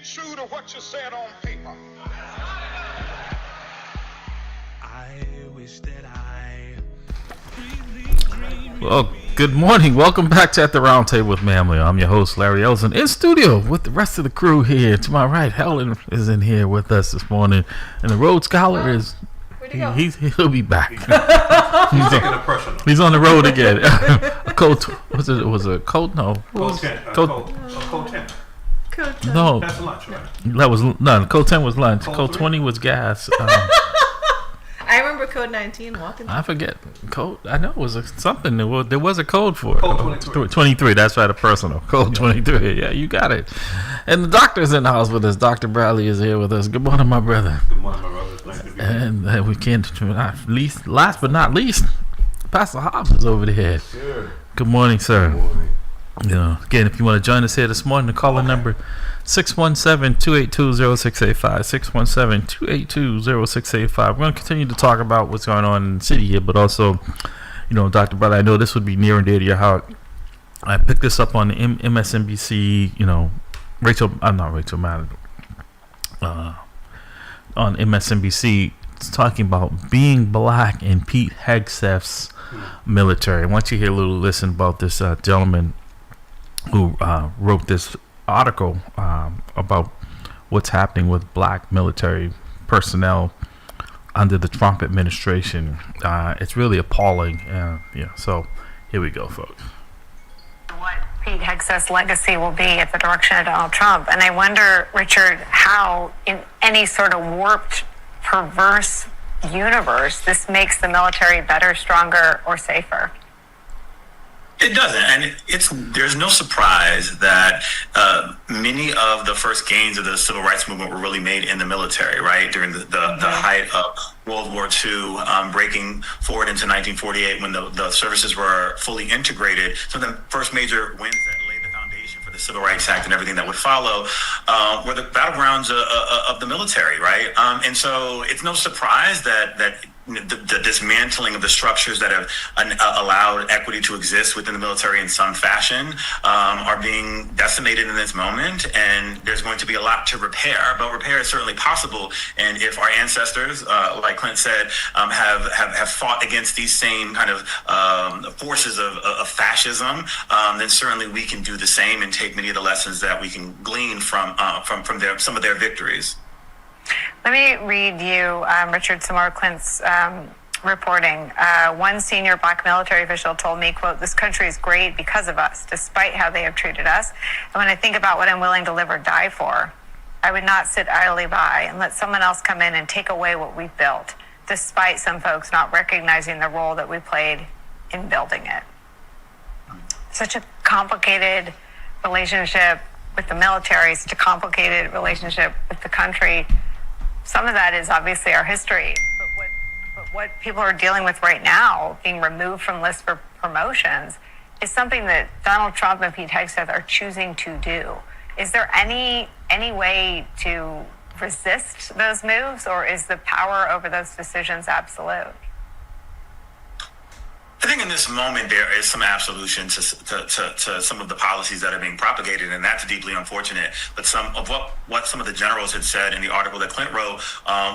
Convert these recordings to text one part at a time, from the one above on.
true to what you said on paper. I wish that I Well, good morning. Welcome back to At the Round Table with MAMLEO. I'm your host, Larry Ellison, in studio with the rest of the crew here. To my right, Helen is in here with us this morning, and the Rhodes Scholar is he'll be back. He's taking it personal. He's on the road again. A cold was a cold? No, Code 10. Code 10. no, That's lunch, right? that was no. Code 10 was lunch. Code Code 3? 20 was gas. I remember code 19 walking. I forget code. I know it was something. There was a code for it. Code 23. 23. That's right. A personal code 23. Yeah, you got it. And the doctor's in the house with us. Dr. Bradley is here with us. Good morning, my brother. Good morning, my brother. It's nice to be here. And we can't. Last but not least, Pastor Hobbs is over there. Sure. Good morning, sir. Good morning. Again, if you want to join us here this morning, the caller number 617-282-0685. 617-282-0685. We're going to continue to talk about what's going on in the city here, but also, Dr. Brother, I know this would be near and dear to your heart. I picked this up on the MSNBC, not Rachel Maddow, on MSNBC. It's talking about being black in Pete Hegseth's military. I want you to hear a little listen about this gentleman who wrote this article about what's happening with black military personnel under the Trump administration. It's really appalling. So here we go, folks. What Pete Hegseth's legacy will be at the direction of Donald Trump. And I wonder, Richard, how in any sort of warped, perverse universe this makes the military better, stronger, or safer. It doesn't, and there's no surprise that many of the first gains of the civil rights movement were really made in the military, right? During the height of World War II, breaking forward into 1948 when the services were fully integrated. So the first major wins that laid the foundation for the Civil Rights Act and everything that would follow were the battlegrounds of the military, right? And so it's no surprise that the dismantling of the structures that have allowed equity to exist within the military in some fashion are being decimated in this moment, and there's going to be a lot to repair, but repair is certainly possible. And if our ancestors, like Clint said, have fought against these same kind of forces of fascism, then certainly we can do the same and take many of the lessons that we can glean from some of their victories. Let me read you, Richard, some more of Clint's reporting. One senior black military official told me, quote, "This country is great because of us, despite how they have treated us. And when I think about what I'm willing to live or die for, I would not sit idly by and let someone else come in and take away what we've built, despite some folks not recognizing the role that we played in building it." Such a complicated relationship with the military, such a complicated relationship with the country. Some of that is obviously our history, but what people are dealing with right now, being removed from lists for promotions, is something that Donald Trump and Pete Hegseth are choosing to do. Is there any way to resist those moves, or is the power over those decisions absolute? I think in this moment there is some absolution to some of the policies that are being propagated, and that's deeply unfortunate. But some of what some of the generals had said in the article that Clint wrote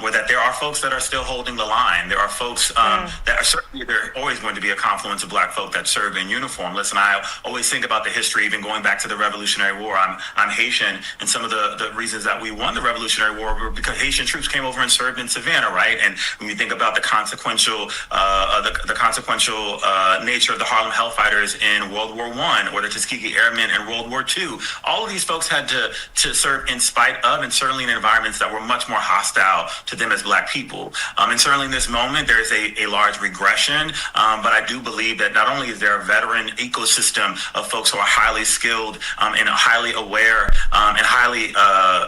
were that there are folks that are still holding the line. There are folks that are certainly, there always going to be a confluence of black folk that serve in uniform. Listen, I always think about the history, even going back to the Revolutionary War. I'm Haitian, and some of the reasons that we won the Revolutionary War were because Haitian troops came over and served in Savannah, right? And when you think about the consequential nature of the Harlem Hellfighters in World War I, or the Tuskegee Airmen in World War II, all of these folks had to serve in spite of, and certainly in environments that were much more hostile to them as black people. And certainly in this moment, there is a large regression, but I do believe that not only is there a veteran ecosystem of folks who are highly skilled and highly aware and highly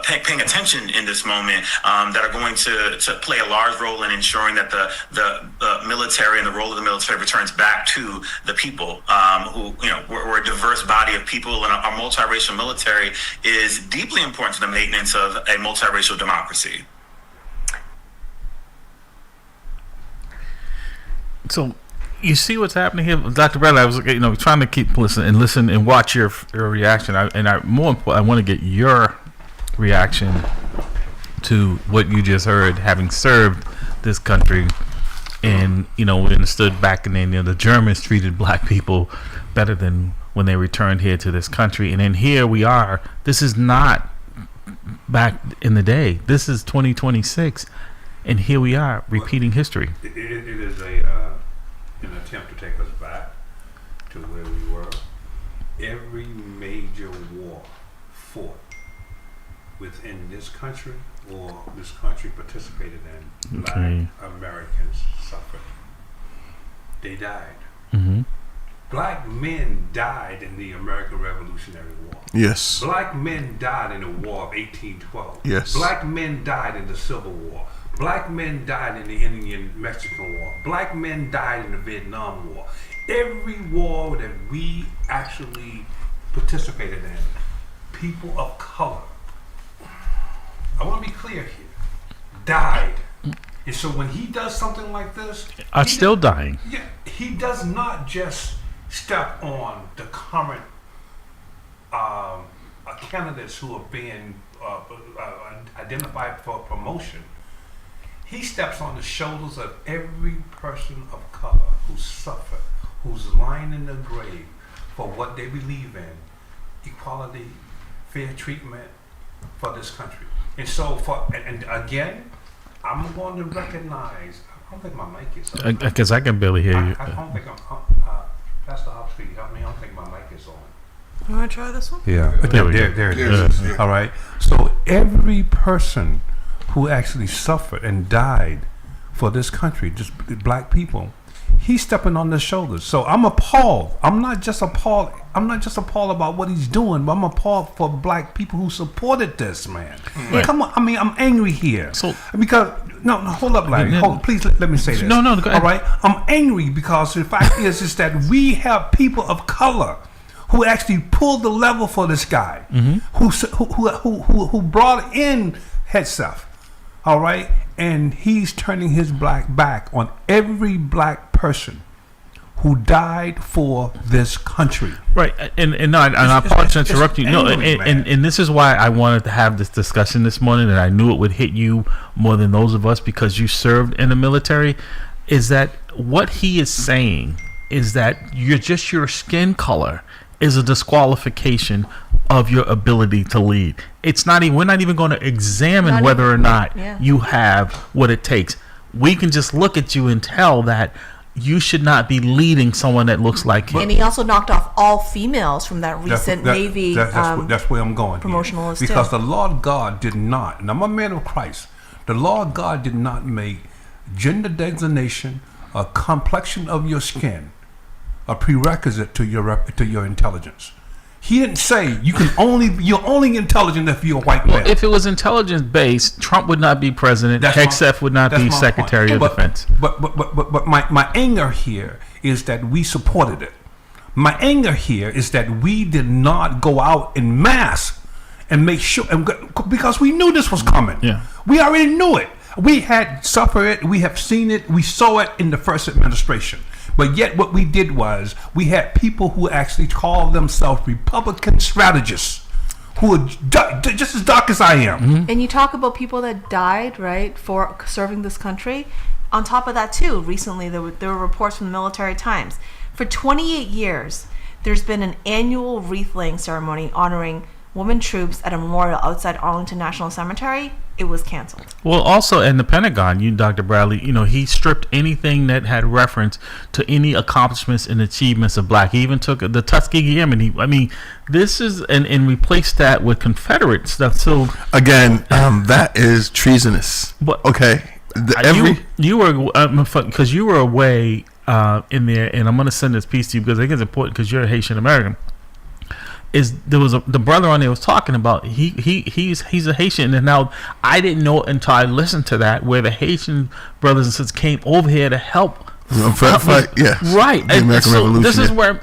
paying attention in this moment that are going to play a large role in ensuring that the military and the role of the military returns back to the people who, we're a diverse body of people, and our multiracial military is deeply important to the maintenance of a multiracial democracy. So you see what's happening here, Dr. Bradley. I was, trying to keep listen and watch your reaction. I want to get your reaction to what you just heard, having served this country. And, we understood back in then, the Germans treated black people better than when they returned here to this country. And then here we are. This is not back in the day. This is 2026. And here we are repeating history. It is an attempt to take us back to where we were. Every major war fought within this country or this country participated in, Black Americans suffered. They died. Mm-hmm. Black men died in the American Revolutionary War. Yes. Black men died in the War of 1812. Yes. Black men died in the Civil War. Black men died in the Indian-Mexican War. Black men died in the Vietnam War. Every war that we actually participated in, people of color, I want to be clear here, died. And so when he does something like this, are still dying. Yeah, he does not just step on the current candidates who are being identified for promotion. He steps on the shoulders of every person of color who suffered, who's lying in the grave for what they believe in, equality, fair treatment for this country. And so, and again, I'm going to recognize, I don't think my mic is on. Because I can barely hear you. I don't think I'm, Pastor Hobbs, can you help me? I don't think my mic is on. You want to try this one? Yeah, there it is. All right. So every person who actually suffered and died for this country, just black people, he's stepping on their shoulders. So I'm appalled. I'm not just appalled about what he's doing, but I'm appalled for black people who supported this man. Right. Come on, I mean, I'm angry here. So because no, hold up, Larry. Please let me say this. No, go ahead. All right, I'm angry because the fact is that we have people of color who actually pulled the level for this guy, who brought in Hedseth. All right, and he's turning his black back on every black person who died for this country. Right, and I apologize for interrupting you. No, and this is why I wanted to have this discussion this morning, and I knew it would hit you more than those of us because you served in the military. Is that what he is saying? Is that your skin color is a disqualification of your ability to lead. It's not even. We're not even going to examine whether or not you have what it takes. We can just look at you and tell that you should not be leading someone that looks like him. And he also knocked off all females from that recent Navy that's where I'm going promotional list because the Lord God did not, and I'm a man of Christ, the Lord God did not make gender designation, a complexion of your skin, a prerequisite to your intelligence. He didn't say you're only intelligent if you're a white man. If it was intelligence based, Trump would not be president. Hegseth would not be Secretary of Defense. But my anger here is that we supported it. My anger here is that we did not go out in mass and make sure, because we knew this was coming. Yeah. We already knew it. We had suffered it. We have seen it. We saw it in the first administration. But yet what we did was we had people who actually called themselves Republican strategists who are just as dark as I am. Mm-hmm. And you talk about people that died, right, for serving this country. On top of that, too, recently there were reports from the Military Times. For 28 years, there's been an annual wreath-laying ceremony honoring women troops at a memorial outside Arlington National Cemetery. It was canceled. Well, also in the Pentagon, Dr. Bradley, he stripped anything that had reference to any accomplishments and achievements of black. He even took the Tuskegee Airmen. This is and replaced that with Confederate stuff. So again, that is treasonous. But okay, you were because you were away in there, and I'm going to send this piece to you because I think it's important because you're a Haitian American. There was the brother on there was talking about he's a Haitian, and now I didn't know it until I listened to that where the Haitian brothers and sisters came over here to help fight, right. The American Revolution. This is where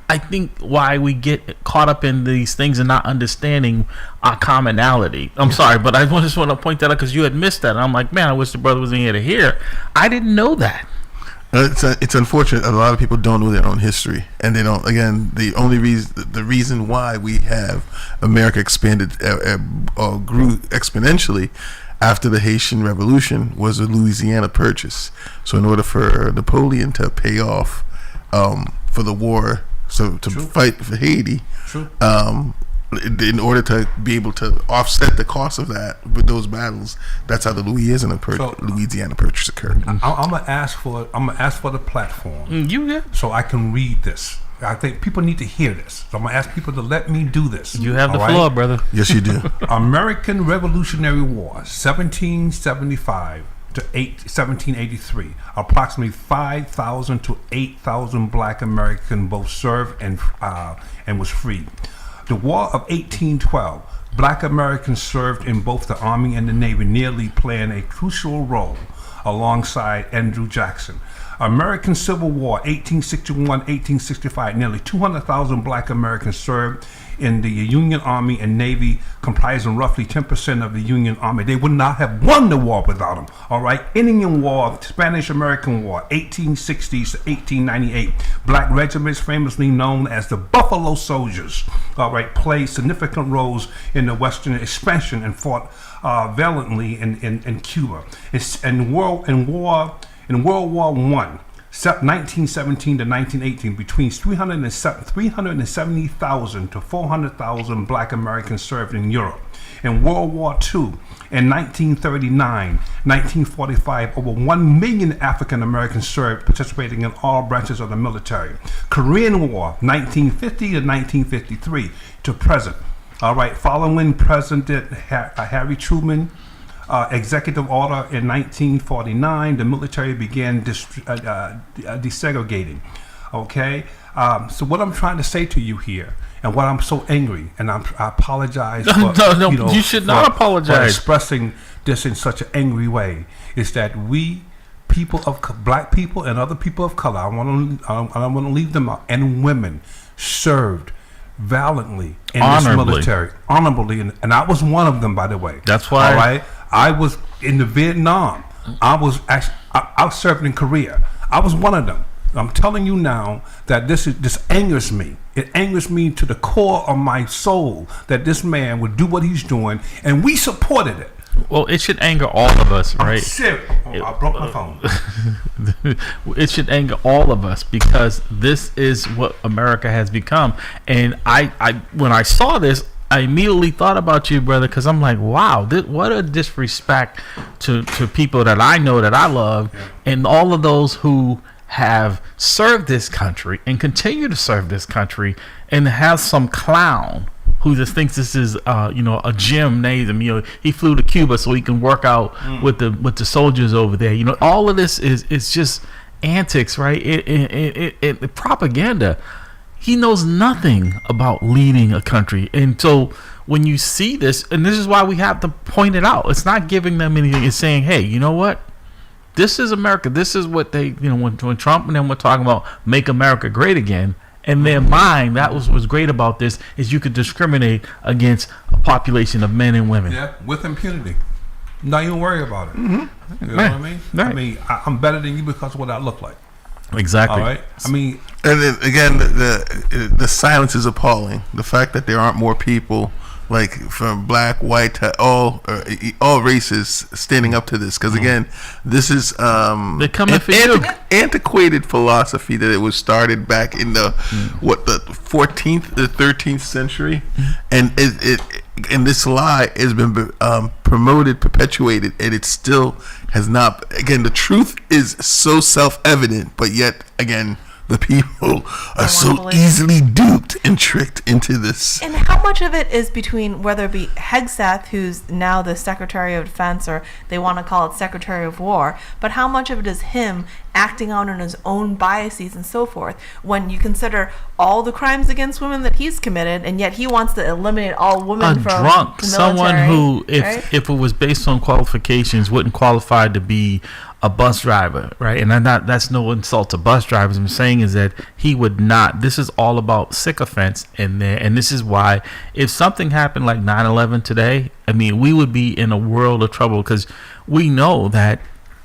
I think why we get caught up in these things and not understanding our commonality. I'm sorry, but I just want to point that out because you had missed that. And I'm like, man, I wish the brother was in here to hear. I didn't know that. It's unfortunate. A lot of people don't know their own history, and they don't. Again, the reason why we have America expanded or grew exponentially after the Haitian Revolution was the Louisiana Purchase. So, in order for Napoleon to pay off for the war, so to fight for Haiti, in order to be able to offset the cost of that with those battles, that's how the Louisiana Purchase occurred. I'm gonna ask for the platform. So I can read this. I think people need to hear this. So I'm gonna ask people to let me do this. You have the floor, brother. Yes, you do. American Revolutionary War, 1775 to 1783. Approximately 5,000 to 8,000 Black Americans both served and was freed. The War of 1812. Black Americans served in both the Army and the Navy, nearly playing a crucial role alongside Andrew Jackson. American Civil War, 1861-1865. Nearly 200,000 Black Americans served in the Union Army and Navy, comprising roughly 10% of the Union Army. They would not have won the war without them. All right. Indian War, Spanish-American War, 1860s to 1898. Black regiments, famously known as the Buffalo Soldiers, all right, played significant roles in the Western expansion and fought valiantly in Cuba. In World War I, 1917 to 1918, between 370,000 to 400,000 Black Americans served in Europe. In World War II, in 1939, 1945, over 1 million African Americans served, participating in all branches of the military. Korean War, 1950 to 1953 to present. All right, following President Harry Truman executive order in 1949, the military began desegregating. Okay, so what I'm trying to say to you here, and what I'm so angry, and I apologize for you should not apologize for expressing this in such an angry way, is that we people of Black people and other people of color, I want to leave them out, and women served valiantly in this military, honorably, and I was one of them, by the way. That's why. All right, I was in the Vietnam. I was served in Korea. I was one of them. I'm telling you now that this angers me. It angers me to the core of my soul that this man would do what he's doing, and we supported it. Well, it should anger all of us, right? I'm serious. I broke my phone. It should anger all of us because this is what America has become. And I when I saw this, I immediately thought about you, brother, because I'm like, wow, what a disrespect to people that I know, that I love, and all of those who have served this country and continue to serve this country, and have some clown who just thinks this is a gymnasium. He flew to Cuba so he can work out with the soldiers over there. All of this is just antics, right? It propaganda. He knows nothing about leading a country. And so when you see this, and this is why we have to point it out, it's not giving them anything. It's saying, hey, you know what? This is America. This is what they, when Trump and them were talking about make America great again, in their mind, that was what's great about this, is you could discriminate against a population of men and women. Yeah, with impunity. Not even worry about it. Mm-hmm. You know what I mean? Right. I mean, I'm better than you because of what I look like. Exactly. All right. I mean, and then again, the silence is appalling. The fact that there aren't more people, like from black, white, to all races, standing up to this. Because again, this is they're coming for you. Antiquated philosophy that it was started back in the 14th, the 13th century, and and this lie has been promoted, perpetuated, and it still has not. Again, the truth is so self-evident, but yet again, the people are so easily duped and tricked into this. And how much of it is between, whether it be Hegseth, who's now the Secretary of Defense, or they want to call it Secretary of War, but how much of it is him acting out on his own biases and so forth, when you consider all the crimes against women that he's committed, and yet he wants to eliminate all women from drunk, the military, someone who, if it was based on qualifications, wouldn't qualify to be a bus driver, right? And that's no insult to bus drivers. I'm saying is that he would not. This is all about sycophants in there, and this is why if something happened like 9/11 today, I mean, we would be in a world of trouble, because we know that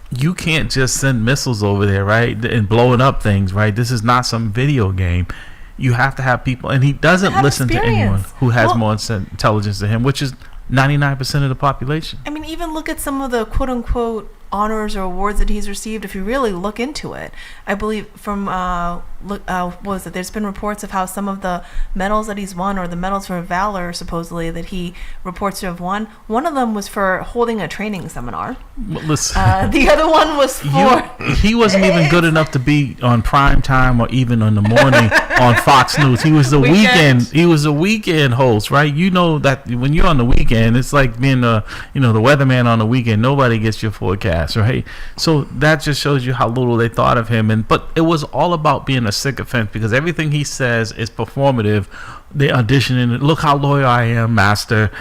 you can't just send missiles over there, right, and blowing up things, right? This is not some video game. You have to have people, and he doesn't listen to anyone who has more intelligence than him, which is 99% of the population. I mean, even look at some of the quote-unquote honors or awards that he's received. If you really look into it, I believe from what was it? There's been reports of how some of the medals that he's won, or the medals for valor, supposedly that he reports to have won. One of them was for holding a training seminar. Listen, the other one was for he wasn't even good enough to be on prime time or even in the morning on Fox News. He was the weekend. He was a weekend host, right? You know that when you're on the weekend, it's like being the weatherman on the weekend. Nobody gets your forecast, right? So that just shows you how little they thought of him. But it was all about being a sycophant, because everything he says is performative. They auditioning. Look how loyal I am, Master.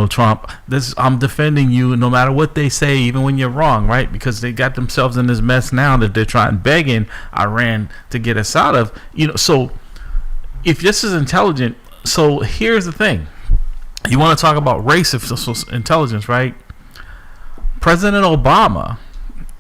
Trump. I'm defending you no matter what they say, even when you're wrong, right? Because they got themselves in this mess now that they're begging Iran to get us out of. So if this is intelligent, so here's the thing. You want to talk about race intelligence, right? President Obama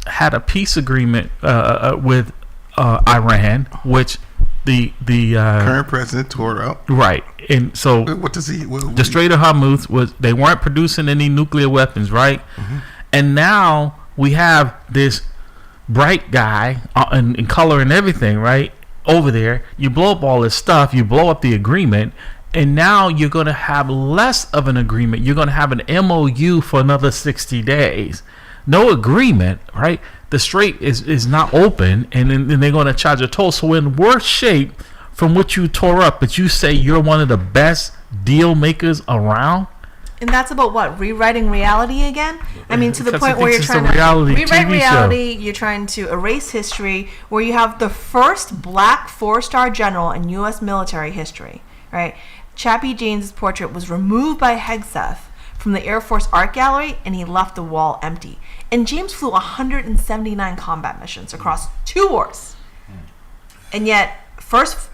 had a peace agreement with Iran, which the current president tore out. Right, and so what does he? The Strait of Hormuz they weren't producing any nuclear weapons, right? Mm-hmm. And now we have this bright guy in color and everything, right? Over there, you blow up all this stuff, you blow up the agreement, and now you're going to have less of an agreement. You're going to have an MOU for another 60 days. No agreement, right? The strait is not open, and then they're going to charge a toll. So in worse shape from what you tore up, but you say you're one of the best deal makers around. And that's about what? Rewriting reality again? I mean, to the point where you're trying to rewrite reality, you're trying to erase history, where you have the first black 4-star general in U.S. military history, right? Chappie James' portrait was removed by Hegseth from the Air Force Art Gallery, and he left the wall empty. And James flew 179 combat missions across 2 wars. And yet, first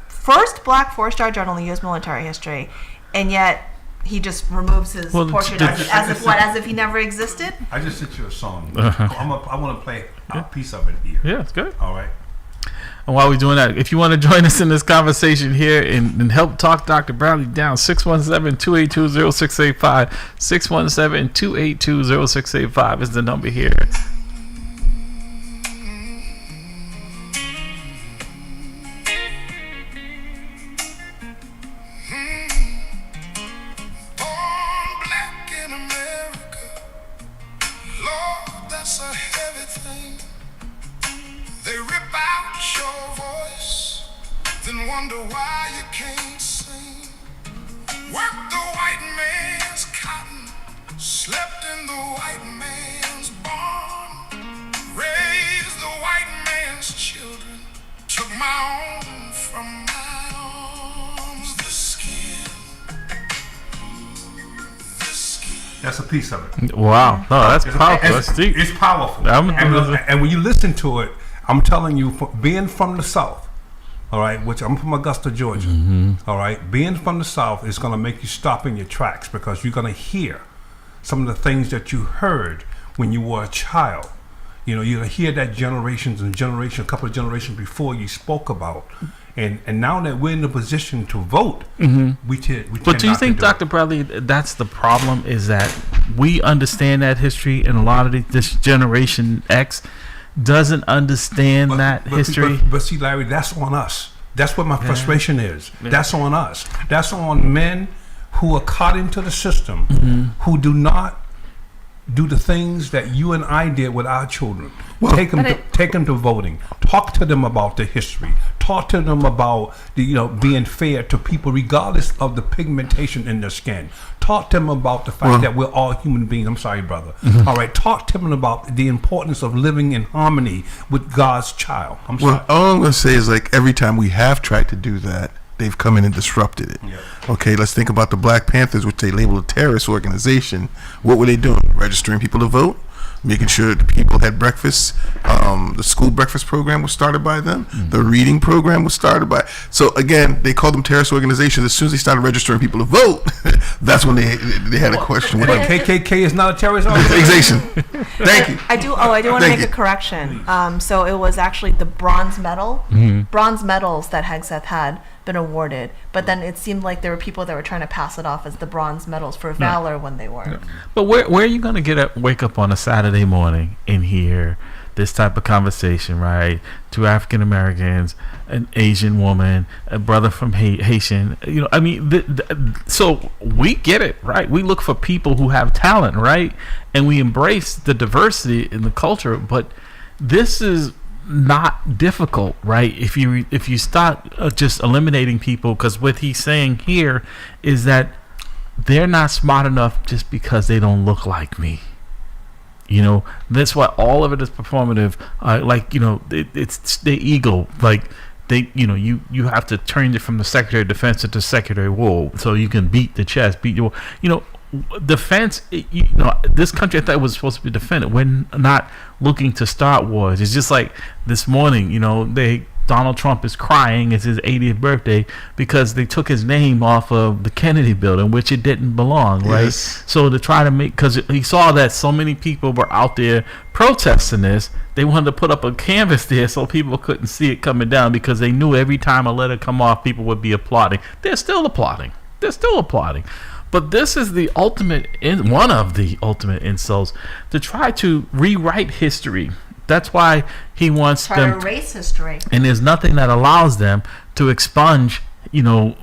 black 4-star general in the U.S. military history, and yet he just removes his portrait as if he never existed? I just sent you a song. I want to play a piece of it here. Yeah, it's good. All right. And while we're doing that, if you want to join us in this conversation here and help talk Dr. Bradley down, 617-282-0685. 617-282-0685 is the number here. Wonder why you can't sing. Work the white man's cotton, slept in the white man's barn, raised the white man's children, took my own from my arms. The skin. That's a piece of it. Wow, no, that's powerful. That's deep. It's powerful. And when you listen to it, I'm telling you, being from the South, all right, which I'm from Augusta, Georgia. Mm-hmm. All right, being from the South is going to make you stop in your tracks, because you're going to hear some of the things that you heard when you were a child. You're going to hear that a couple of generations before you spoke about. And now that we're in the position to vote, we But do you think, Dr. Bradley, that's the problem, is that we understand that history, and a lot of this Generation X doesn't understand that history. But see, Larry, that's on us. That's what my frustration is. Yeah. That's on us. That's on men who are caught into the system, who do not do the things that you and I did with our children. Well, take them to voting. Talk to them about the history. Talk to them about being fair to people regardless of the pigmentation in their skin. Talk to them about the fact that we're all human beings. I'm sorry, brother. Mm-hmm. All right. Talk to them about the importance of living in harmony with God's child. I'm sorry. All I'm going to say is, like, every time we have tried to do that, they've come in and disrupted it. Yeah. Okay, let's think about the Black Panthers, which they labeled a terrorist organization. What were they doing? Registering people to vote? making sure the people had breakfast. The school breakfast program was started by them. The reading program was started by. So again, they called them terrorist organizations. As soon as they started registering people to vote, that's when they had a question. But KKK is not a terrorist organization. Thank you. I do want to Thank make a you. correction. So it was actually the bronze medal, bronze medals that Hegseth had been awarded, but then it seemed like there were people that were trying to pass it off as the bronze medals for valor when they weren't. But where are you going to wake up on a Saturday morning and hear this type of conversation, right? Two African Americans, an Asian woman, a brother from Haitian. You know, I mean, so we get it, right? We look for people who have talent, right? And we embrace the diversity in the culture. But this is not difficult, right? If you start just eliminating people, because what he's saying here is that they're not smart enough just because they don't look like me. You know, that's why all of it is performative. Like, you know, it's the ego. Like, they, you know, you have to turn it from the Secretary of Defense into Secretary of War so you can beat the chest, beat your, you know, defense. You know, this country, I thought, was supposed to be defended. We're not looking to start wars. It's just like this morning, you know, Donald Trump is crying. It's his 80th birthday because they took his name off of the Kennedy building, which it didn't belong, right? Yes. So to try to make, because he saw that so many people were out there protesting this, they wanted to put up a canvas there so people couldn't see it coming down, because they knew every time a letter come off, people would be applauding. They're still applauding. But this is the ultimate, one of the ultimate insults, to try to rewrite history. That's why he wants Try them to erase history. and there's nothing that allows them to expunge, you know,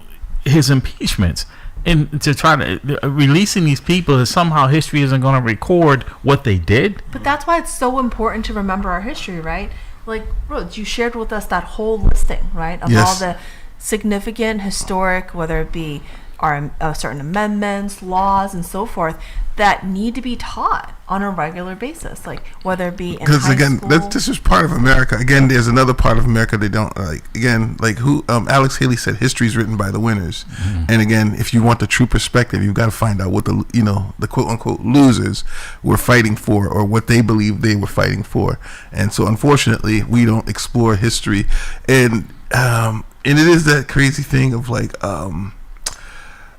his impeachments, and to try to releasing these people that somehow history isn't going to record what they did. But that's why it's so important to remember our history, right? Like, Rhodes, you shared with us that whole listing, right, of Yes. all the significant historic, whether it be our certain amendments, laws, and so forth, that need to be taught on a regular basis, like whether it be in Because high again, school. this is part of America. Again, there's another part of America they don't like. Again, like who Alex Haley said, history is written by the winners. And again, if you want the true perspective, you've got to find out what the quote unquote losers were fighting for, or what they believe they were fighting for. And so, unfortunately, we don't explore history, and it is that crazy thing of like.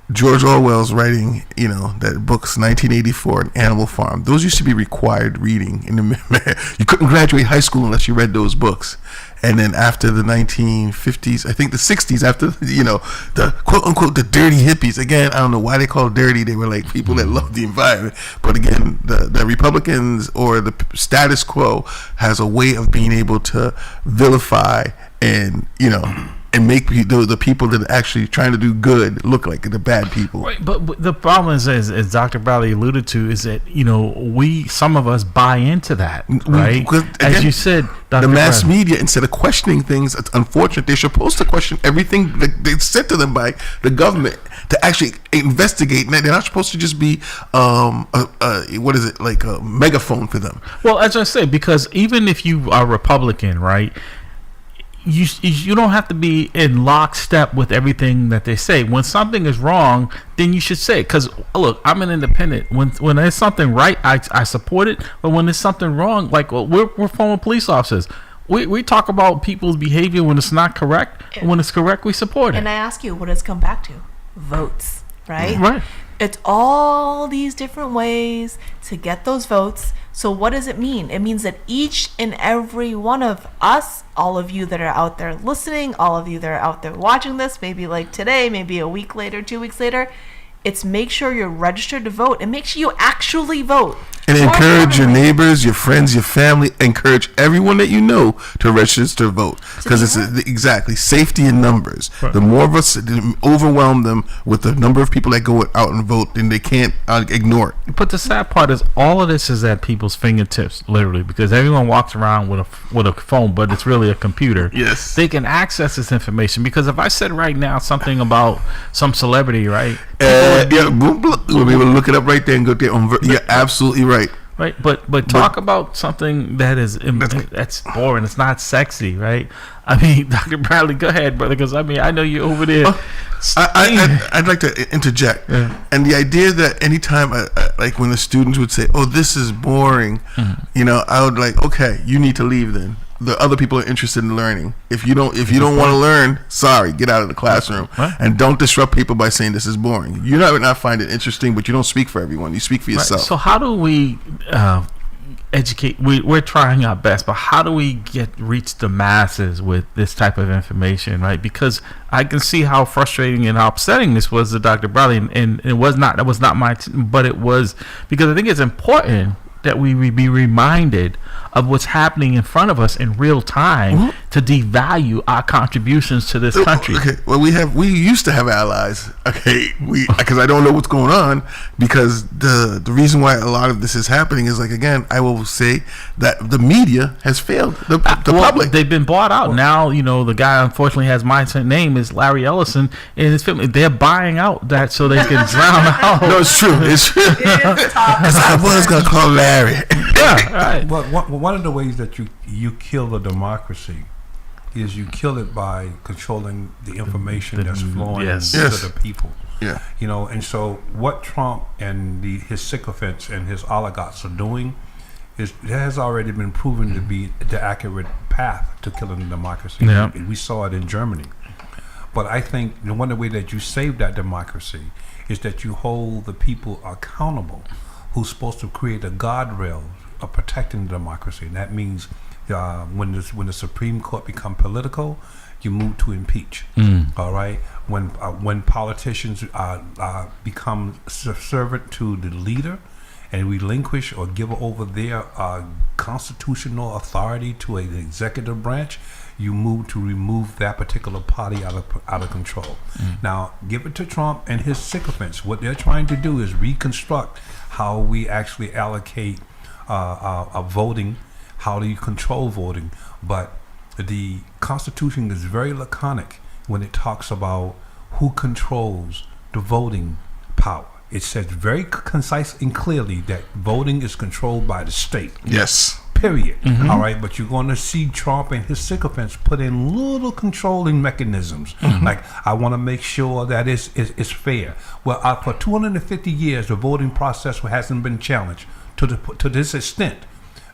George Orwell's writing, you know, that book's 1984 and Animal Farm. Those used to be required reading in the. You couldn't graduate high school unless you read those books. And then after the 1950s, I think the 60s, after, you know, the quote unquote the dirty hippies. Again, I don't know why they call it dirty. They were like people that love the environment. But again, the Republicans or the status quo has a way of being able to vilify and, you know, and make the people that are actually trying to do good look like the bad people. Right, but the problem is, as Dr. Bradley alluded to, is that, you know, some of us buy into that, right? Because, As again, you said, Dr. the mass Bradley. media, instead of questioning things, it's unfortunate. They're supposed to question everything that they sent to them by the government to actually investigate. They're not supposed to just be what is it, like a megaphone for them. Well, as I say, because even if you are Republican, right, you don't have to be in lockstep with everything that they say. When something is wrong, then you should say it. Because look, I'm an independent. When there's something right, I support it. But when there's something wrong, like, well, we're former police officers. We talk about people's behavior when it's not correct. When it's correct, we support it. And I ask you, what does it come back to? Votes, right? Right. It's all these different ways to get those votes. So what does it mean? It means that each and every one of us, all of you that are out there listening, all of you that are out there watching this, maybe like today, maybe a week later, 2 weeks later, it's make sure you're registered to vote and make sure you actually vote. And More encourage your importantly, neighbors, your friends, your family. Encourage everyone that you know to register to vote, because it's exactly safety in numbers. Right. The more of us overwhelm them with the number of people that go out and vote, then they can't ignore it. But the sad part is, all of this is at people's fingertips, literally, because everyone walks around with a phone, but it's really a computer. Yes. They can access this information, because if I said right now something about some celebrity, right? Yeah, we'll be able to look it up right there and go there. You're absolutely right. Right, but talk about something that is that's boring. It's not sexy, right? I mean, Dr. Bradley, go ahead, brother, because I mean, I know you're over there. I'd like to interject, Yeah. and the idea that anytime like when the students would say, "Oh, this is boring," I would like, okay, you need to leave then. The other people are interested in learning. If you don't want to learn, sorry, get out of the classroom. Right. And don't disrupt people by saying this is boring. You might not find it interesting, but you don't speak for everyone. You speak for yourself. So how do we educate? We're trying our best, but how do we reach the masses with this type of information, right? Because I can see how frustrating and how upsetting this was to Dr. Bradley, and that was not my, but it was because I think it's important that we be reminded of what's happening in front of us in real time to devalue our contributions to this country. Okay, well, we used to have allies. Okay, because I don't know what's going on, because the reason why a lot of this is happening is, like, again, I will say that the media has failed the public. They've been bought out. Now, the guy unfortunately has my name is Larry Ellison in his film. They're buying out that so they can drown out. No, it's true. It's true. Because I was gonna call Larry. Yeah, right. But one of the ways that you kill the democracy is you kill it by controlling the information that's flowing to the people. Yeah. And so what Trump and his sycophants and his oligarchs are doing has already been proven to be the accurate path to killing the democracy. Yeah. We saw it in Germany. But I think one of the ways that you save that democracy is that you hold the people accountable who's supposed to create a guardrail of protecting the democracy. And that means when the Supreme Court become political, you move to impeach. All right? When politicians become servant to the leader and relinquish or give over their constitutional authority to an executive branch, you move to remove that particular party out of control. Now, give it to Trump and his sycophants. What they're trying to do is reconstruct how we actually allocate voting, how do you control voting. But the Constitution is very laconic when it talks about who controls the voting power. It says very concise and clearly that voting is controlled by the state. Yes. Period. All right, but you're going to see Trump and his sycophants put in little controlling mechanisms. Like, I want to make sure that it's fair. Well, for 250 years, the voting process hasn't been challenged to this extent.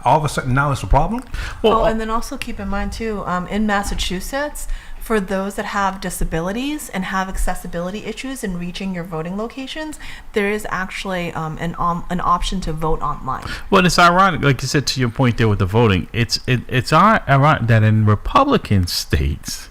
All of a sudden, now it's a problem. Well, and then also keep in mind too, in Massachusetts, for those that have disabilities and have accessibility issues in reaching your voting locations, there is actually an option to vote online. Well, it's ironic, like you said, to your point there with the voting. It's ironic that in Republican states,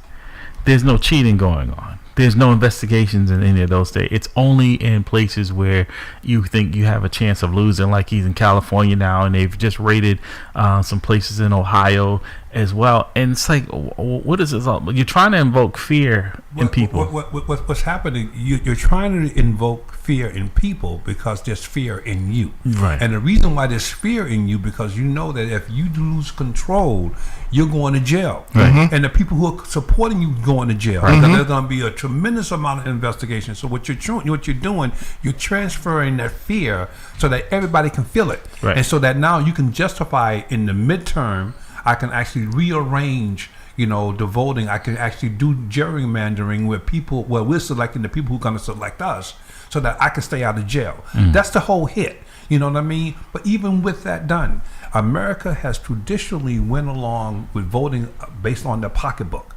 there's no cheating going on. There's no investigations in any of those states. It's only in places where you think you have a chance of losing, like he's in California now, and they've just raided some places in Ohio as well. And it's like, what is this all? You're trying to invoke fear in people. What's happening? You're trying to invoke fear in people because there's fear in you. Right. And the reason why there's fear in you because you know that if you lose control, you're going to jail. Right. And the people who are supporting you going to jail. Right. There's going to be a tremendous amount of investigation. So what you're doing, you're transferring that fear so that everybody can feel it. Right. And so that now you can justify in the midterm, I can actually rearrange, the voting. I can actually do gerrymandering where we're selecting the people who are going to select us so that I can stay out of jail. That's the whole hit. You know what I mean? But even with that done, America has traditionally went along with voting based on their pocketbook.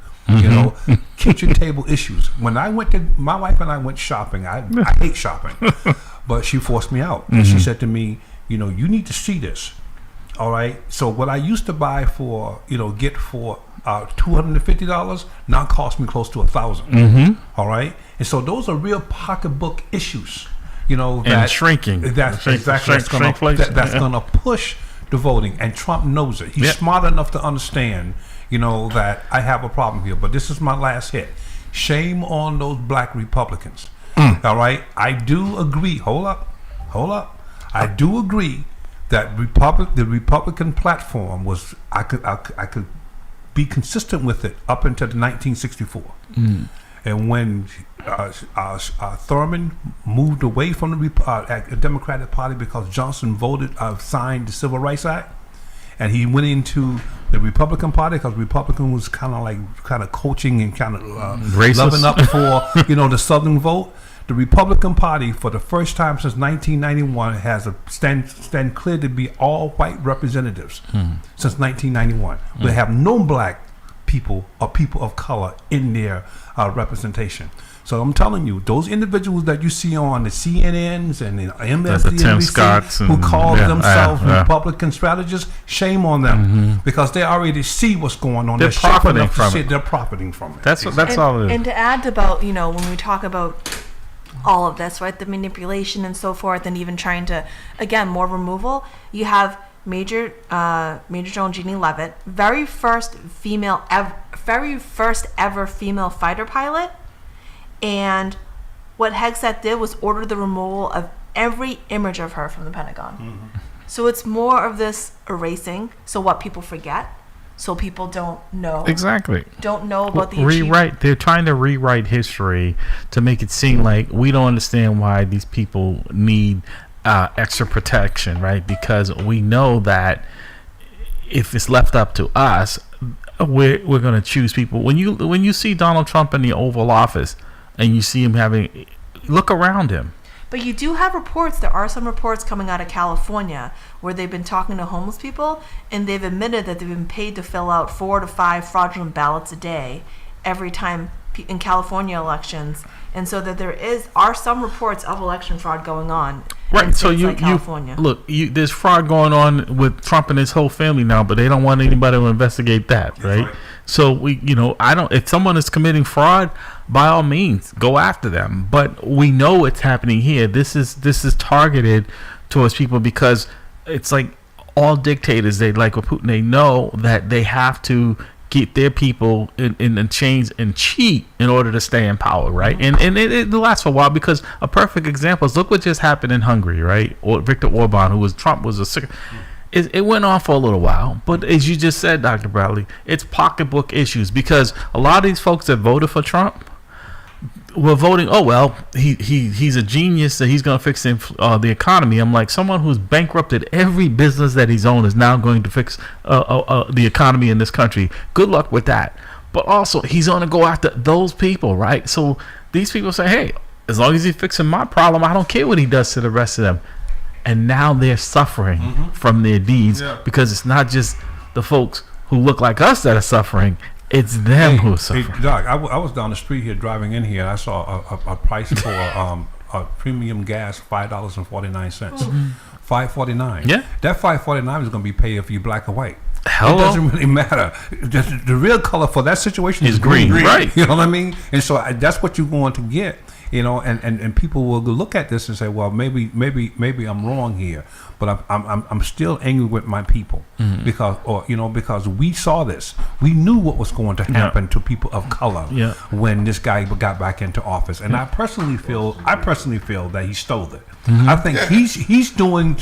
Kitchen table issues. When my wife and I went shopping, I hate shopping, but she forced me out. And she said to me, you need to see this. All right. So what I used to buy for, get for $250 now cost me close to $1,000. All right. And so those are real pocketbook issues. And shrinking. That's exactly that's going to push the voting, and Trump knows it. He's smart enough to understand, that I have a problem here. But this is my last hit. Shame on those black Republicans. All right. I do agree. Hold up. I do agree that the Republican platform was I could be consistent with it up until 1964, and when Thurman moved away from the Democratic Party because Johnson signed the Civil Rights Act, and he went into the Republican Party because Republican was kind of coaching and kind of loving up for the Southern vote. The Republican Party, for the first time since 1991, has a stand clear to be all white representatives since 1991. They have no black people or people of color in their representation. So I'm telling you, those individuals that you see on the CNNs and the MSNBC who call themselves Republican strategists, shame on them because they already see what's going on. They're profiting from it. They're profiting from it. That's all it is. And to add about, when we talk about all of this, right, the manipulation and so forth, and even trying to, again, more removal, you have Major General Jeannie Leavitt, very first ever female fighter pilot. And what Hegseth did was order the removal of every image of her from the Pentagon. So it's more of this erasing. So what people forget, so people don't know. Exactly. Don't know about the rewrite. They're trying to rewrite history to make it seem like we don't understand why these people need extra protection, right? Because we know that if it's left up to us, we're going to choose people. When you see Donald Trump in the Oval Office, and you see him look around him. But you do have reports. There are some reports coming out of California where they've been talking to homeless people, and they've admitted that they've been paid to fill out 4 to 5 fraudulent ballots a day every time in California elections, and so that there are some reports of election fraud going on. Right. So California. There's fraud going on with Trump and his whole family now, but they don't want anybody to investigate that, right? So if someone is committing fraud, by all means, go after them. But we know it's happening here. This is targeted towards people because it's like all dictators. They like with Putin. They know that they have to keep their people in chains and cheat in order to stay in power, right? And it lasts for a while because a perfect example is look what just happened in Hungary, right? Or Viktor Orban, Trump was a sick. It went on for a little while, but as you just said, Dr. Bradley, it's pocketbook issues because a lot of these folks that voted for Trump were voting, oh well, he's a genius, that he's going to fix the economy. I'm like, someone who's bankrupted every business that he's owned is now going to fix the economy in this country. Good luck with that. But also, he's going to go after those people, right? So these people say, hey, as long as he's fixing my problem, I don't care what he does to the rest of them. And now they're suffering from their deeds because it's not just the folks who look like us that are suffering. It's them who are suffering. Hey, Doc, I was down the street here driving in here. And I saw a price for a premium gas, $5.49. $5.49. Yeah. That $5.49 is going to be paid if you're black or white. Hello? It doesn't really matter. The real color for that situation is green. Right. You know what I mean? And so that's what you're going to get. And people will look at this and say, well, maybe I'm wrong here, but I'm still angry with my people because we saw this. We knew what was going to happen to people of color when this guy got back into office, and I personally feel that he stole it. I think he's doing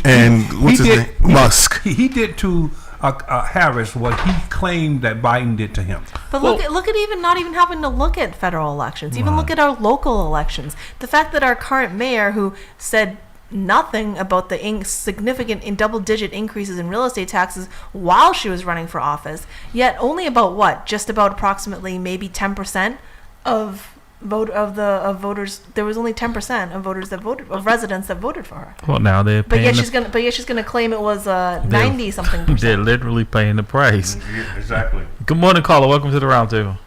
Musk. He did to Harris what he claimed that Biden did to him. But look at even not even having to look at federal elections. Even look at our local elections. The fact that our current mayor, who said nothing about the significant double-digit increases in real estate taxes while she was running for office, yet only about just about approximately maybe 10% of voters. There was only 10% of voters that voted, of residents that voted for her. Well, now they're paying. But yet she's gonna claim it was 90 something percent. They're literally paying the price. Yeah, exactly. Good morning, caller. Welcome to the roundtable.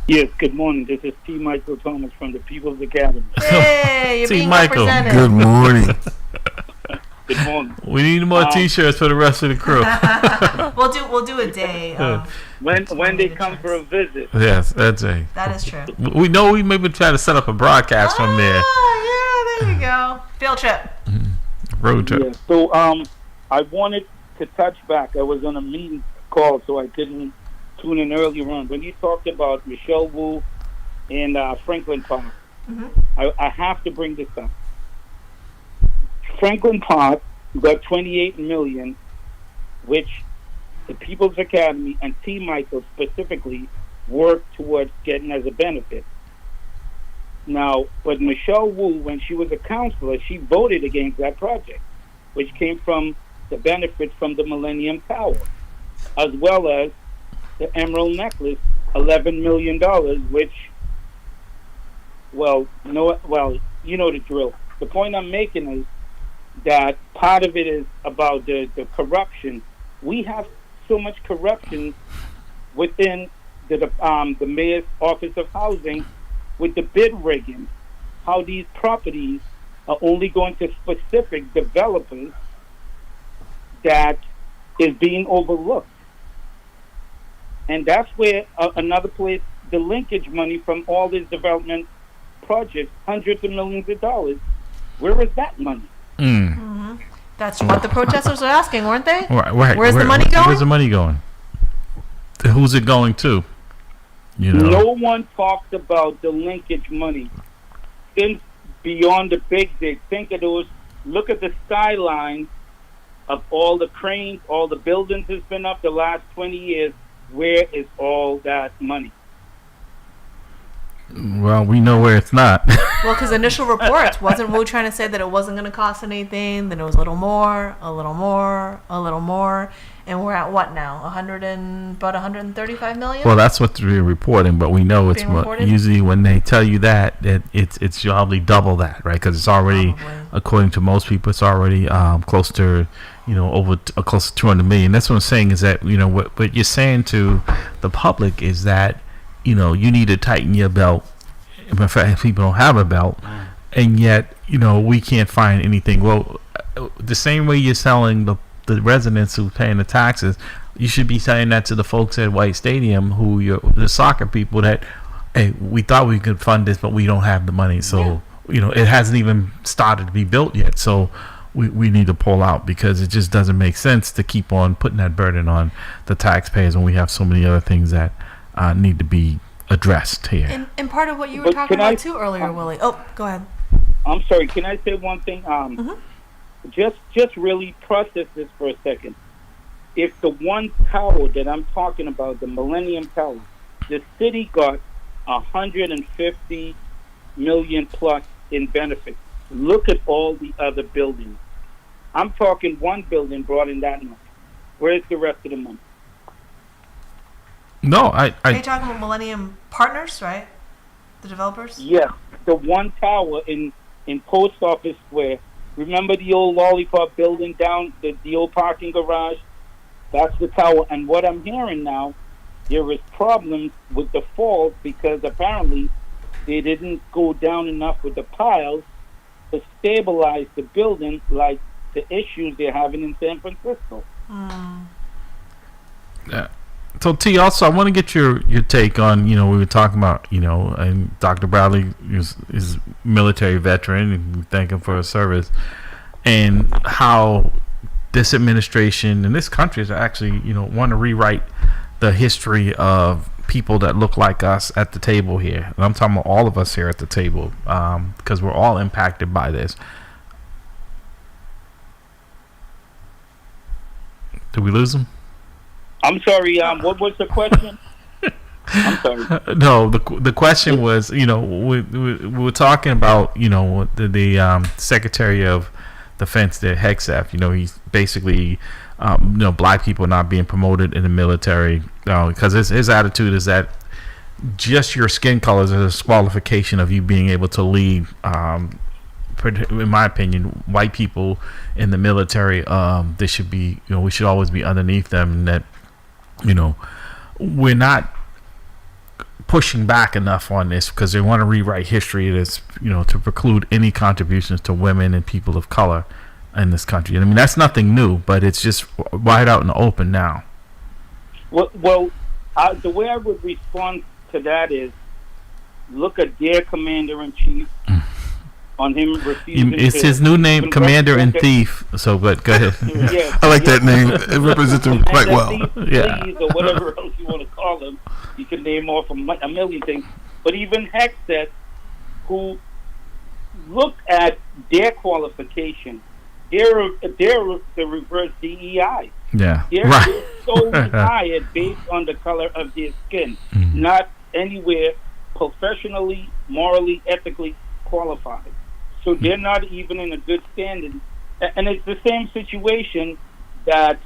Yes, good morning. This is T. Michael Thomas from the People's Academy. Hey, you're being Michael. represented. Good morning. Good morning. We need more T-shirts for the rest of the crew. We'll do a day. When they come for a visit. Yes, that's it. That is true. We know we maybe try to set up a broadcast from there. Oh, yeah, there you go. Field trip. Road trip. Yeah, so I wanted to touch back. I was on a meeting call, so I couldn't tune in earlier on. When you talked about Michelle Wu and Franklin Park, I have to bring this up. Franklin Park got $28 million, which the People's Academy and T. Michael specifically worked towards getting as a benefit. Now, but Michelle Wu, when she was a counselor, she voted against that project, which came from the benefits from the Millennium Tower, as well as the Emerald Necklace, $11 million, which Well, no, well, you know the drill. The point I'm making is that part of it is about the corruption. We have so much corruption within the mayor's office of housing with the bid rigging. How these properties are only going to specific developers that is being overlooked. And that's where another place, the linkage money from all this development projects, hundreds of millions of dollars, where is that money? That's what the protesters are asking, weren't they? Right. Where's the money going? Where's the money going? Who's it going to? You know? No one talked about the linkage money. Since beyond the big dig, think of those, look at the skyline of all the cranes, all the buildings that's been up the last 20 years. Where is all that money? Well, we know where it's not. Well, because initial reports, wasn't Wu trying to say that it wasn't going to cost anything, then it was a little more, a little more, a little more, and we're at what now? About 135 million? Well, that's what they're reporting, but we know it's Being reported? usually when they tell you that, it's probably double that, right? Because it's already, according to most people, it's already close to, close to 200 million. That's what I'm saying is that, what you're saying to the public is that, you need to tighten your belt. In fact, people don't have a belt, and yet, we can't find anything. Well, the same way you're selling the residents who paying the taxes, you should be saying that to the folks at White Stadium, the soccer people, that, hey, we thought we could fund this, but we don't have the money. So, it hasn't even started to be built yet. So we need to pull out, because it just doesn't make sense to keep on putting that burden on the taxpayers when we have so many other things that need to be addressed here. And part of what you were talking about too earlier, Willie. Oh, go ahead. I'm sorry. Can I say one thing? Just really process this for a second. If the one tower that I'm talking about, the Millennium Tower, the city got 150 million plus in benefits. Look at all the other buildings. I'm talking one building brought in that much. Where's the rest of the money? No, Are you talking about Millennium Partners, right? The developers? Yeah, the one tower in Post Office Square. Remember the old lollipop building down the old parking garage? That's the tower. And what I'm hearing now, there is problems with the falls because apparently they didn't go down enough with the piles to stabilize the building like the issues they're having in San Francisco. Yeah. So T, also I want to get your take on, we were talking about, and Dr. Bradley is military veteran, and we thank him for his service, and how this administration and this country is actually, want to rewrite the history of people that look like us at the table here. And I'm talking about all of us here at the table, because we're all impacted by this. Did we lose him? I'm sorry, what was the question? I'm sorry. No, the question was, we were talking about, the Secretary of Defense, the Hegseth, he's basically, black people not being promoted in the military, because his attitude is that just your skin color is a disqualification of you being able to lead. In my opinion, white people in the military, they should be, we should always be underneath them, and that, we're not pushing back enough on this because they want to rewrite history that's, to preclude any contributions to women and people of color in this country. I mean, that's nothing new, but it's just wide out in the open now. Well, the way I would respond to that is look at their commander-in-chief on him refusing. It's his new name, Commander and Thief. So, but go ahead. Yeah, I like that name. It represents him quite well. Yeah. Or whatever else you want to call him. You can name off a million things. But even Hegseth, who look at their qualification, they're the reverse DEI. Yeah. They're solely hired based on the color of their skin, not anywhere professionally, morally, ethically qualified. So they're not even in a good standing. And it's the same situation that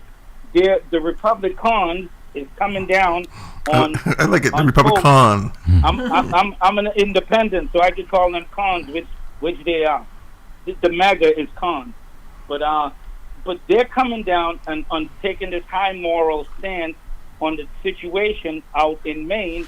the Republicans is coming down on. I like it. The on Republican. I'm an independent, so I can call them cons, which they are. The MAGA is cons, but they're coming down and on taking this high moral stance on the situation out in Maine.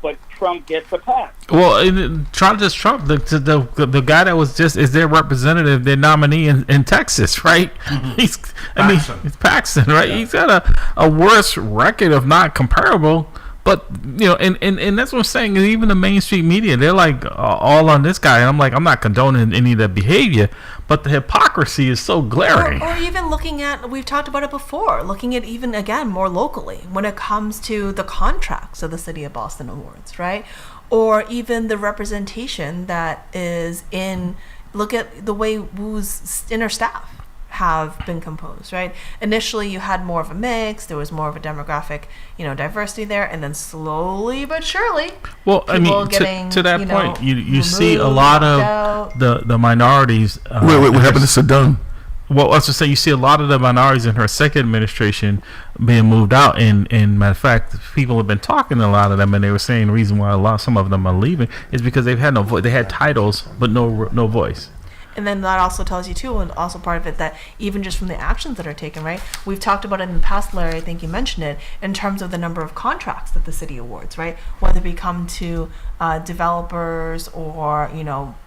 But Trump gets a pass. Well, Trump, the guy that was just is their representative, their nominee in Texas, right? Mm-hmm. He's Paxton, right? Yeah. He's got a worse record, if not comparable. But and that's what I'm saying. Even the mainstream media, they're like all on this guy. And I'm like, I'm not condoning any of that behavior, but the hypocrisy is so glaring. Or even looking at, we've talked about it before, looking at even again more locally when it comes to the contracts of the City of Boston Awards, right? Or even the representation that is in. Look at the way Wu's inner staff have been composed, right? Initially, you had more of a mix. There was more of a demographic, diversity there, and then slowly but surely, well, I mean, to that point, you see a lot of the minorities. Wait, what happened to Saddam? Well, I was just saying, you see a lot of the minorities in her second administration being moved out, and matter of fact, people have been talking to a lot of them, and they were saying the reason why some of them are leaving is because they've had no voice. They had titles, but no voice. And then that also tells you too, and also part of it, that even just from the actions that are taken, right? We've talked about it in the past, Larry, I think you mentioned it, in terms of the number of contracts that the city awards, right? Whether it come to developers or,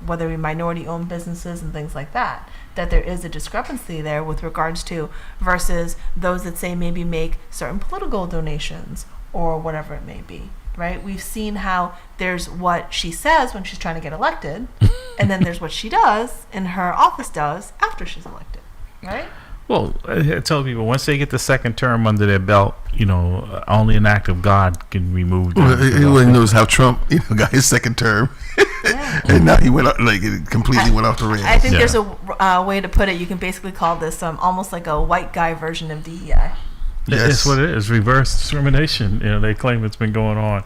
whether it be minority-owned businesses and things like that, that there is a discrepancy there with regards to versus those that say maybe make certain political donations or whatever it may be. Right, we've seen how there's what she says when she's trying to get elected, and then there's what she does and her office does after she's elected. Right. Well, I tell people once they get the second term under their belt, only an act of God can remove them. Well, everyone knows how Trump, got his second term, and now he went out, it completely went off the rails. I think there's a way to put it. You can basically call this almost like a white guy version of DEI. Yes. That's what it is. Reverse discrimination. They claim it's been going on,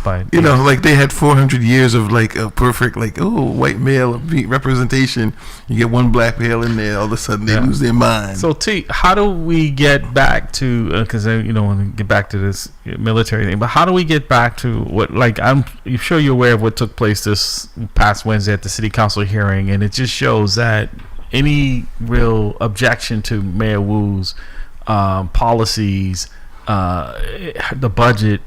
by they had 400 years of a perfect white male representation. You get one black male in there, all of a sudden they lose their mind. So T, how do we get back to? Because I want to get back to this military thing, but how do we get back to what? I'm sure you're aware of what took place this past Wednesday at the city council hearing, and it just shows that any real objection to Mayor Wu's policies, the budget,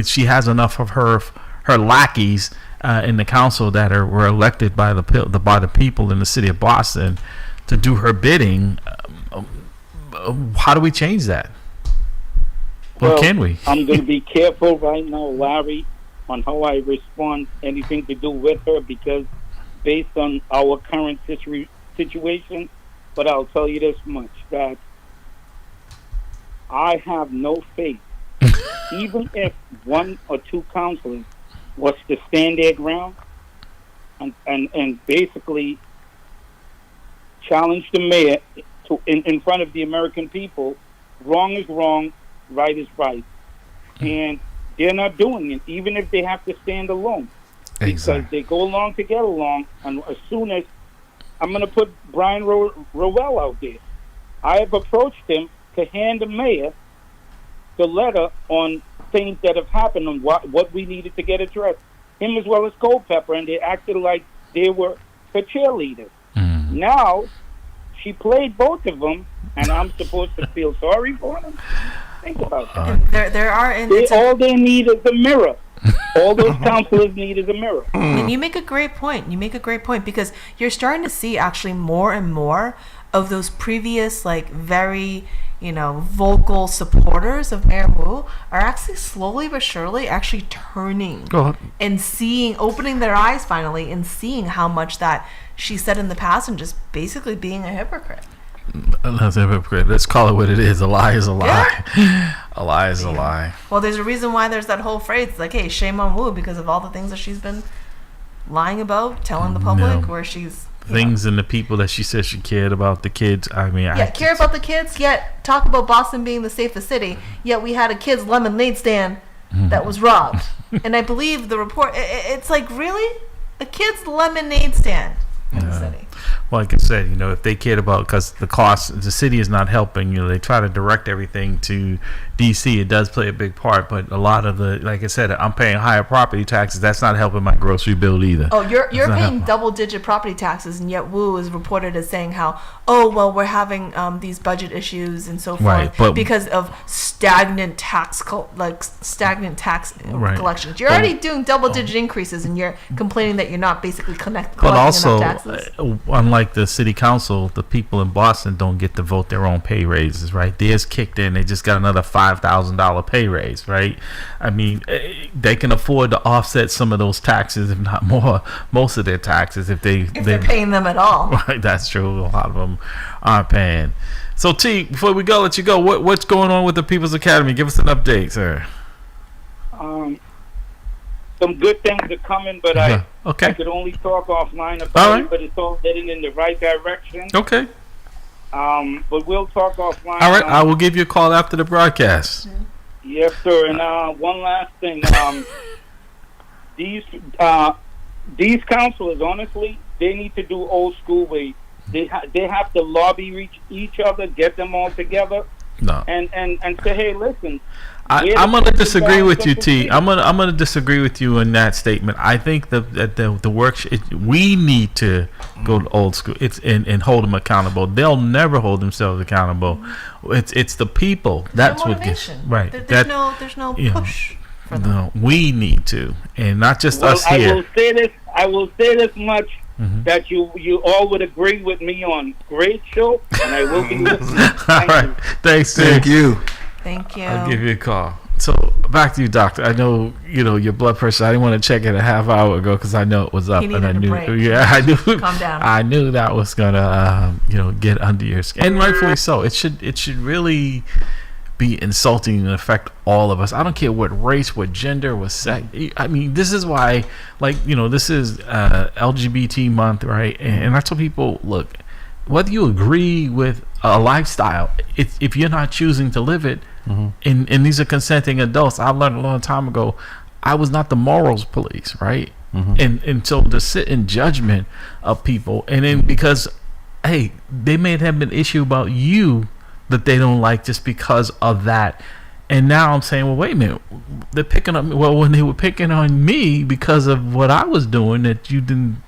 she has enough of her lackeys in the council that were elected by the people in the city of Boston to do her bidding. How do we change that? Well, can we? I'm going to be careful right now, Larry, on how I respond anything to do with her, because based on our current situation, but I'll tell you this much, that I have no faith. Even if one or two councilors was to stand their ground and basically challenge the mayor to in front of the American people, wrong is wrong, right is right. And they're not doing it, even if they have to stand alone. Exactly. Because they go along to get along, and as soon as I'm going to put Brian Rowell out there, I have approached him to hand the mayor the letter on things that have happened and what we needed to get addressed. Him as well as Culpepper, and they acted like they were her cheerleaders. Mm-hmm. Now, she played both of them, and I'm supposed to feel sorry for them? Think about that. There are... all they need is a mirror. All those counselors need is a mirror. And you make a great point. Because you're starting to see actually more and more of those previous, very... vocal supporters of Mayor Wu are actually slowly but surely actually turning and opening their eyes finally and seeing how much that she said in the past and just basically being a hypocrite. That's a hypocrite. Let's call it what it is. A lie is a lie. Yeah. A lie is a lie. Well, there's a reason why there's that whole phrase, hey, shame on Wu, because of all the things that she's been lying about, telling the public, where she's... things and the people that she said she cared about, the kids. I mean, care about the kids, yet talk about Boston being the safest city, yet we had a kid's lemonade stand that was robbed. And I believe the report, it's really? A kid's lemonade stand in the city. like I said, if they cared about, because the cost, the city is not helping. They try to direct everything to DC. It does play a big part, but a lot of the, like I said, I'm paying higher property taxes. That's not helping my grocery bill either. Oh, you're paying double-digit property taxes, and yet Wu is reported as saying how, we're having these budget issues and so forth, Right, but because of stagnant tax Right. collections. You're already doing double-digit increases, and you're complaining that you're not basically collecting But also, enough taxes. unlike the city council, the people in Boston don't get to vote their own pay raises, right? Theirs kicked in. They just got another $5,000 pay raise, right? I mean, they can afford to offset some of those taxes, if not more, most of their taxes, if they're paying them at all. Right, that's true. A lot of them aren't paying. So, T, before we go, let you go. What's going on with the People's Academy? Give us an update, sir. Some good things are coming, but I could only talk offline about it, but it's all heading in the right direction. Okay. But we'll talk offline. All right, I will give you a call after the broadcast. Yes, sir. And one last thing. These counselors, honestly, they need to do old school way. They have to lobby each other, get them all together, and say, hey, listen. I'm going to disagree with you, T. I'm going to disagree with you in that statement. I think that the work we need to go to old school. And hold them accountable. They'll never hold themselves accountable. It's the people. That's what gets right. There's no push for them. No, we need to, and not just us here. I will say this much. Mm-hmm. That you all would agree with me on. Great show, and I will be listening. All right. Thanks, Thank you. Thank you. I'll give you a call. So back to you, doctor. I know your blood pressure. I didn't want to check it a half hour ago because I know it was up, and I knew. Break. Yeah, I knew. Calm down. I knew that was gonna get under your skin, and rightfully so. It should really be insulting and affect all of us. I don't care what race, what gender, what sex. I mean, this is why, this is LGBT month, right? And I tell people, look, whether you agree with a lifestyle, if you're not choosing to live it, and these are consenting adults. I learned a long time ago, I was not the morals police, right? And so to sit in judgment of people, and then because, hey, they may have an issue about you that they don't like just because of that. And now I'm saying, well, wait a minute, they're picking on me. Well, when they were picking on me because of what I was doing that you didn't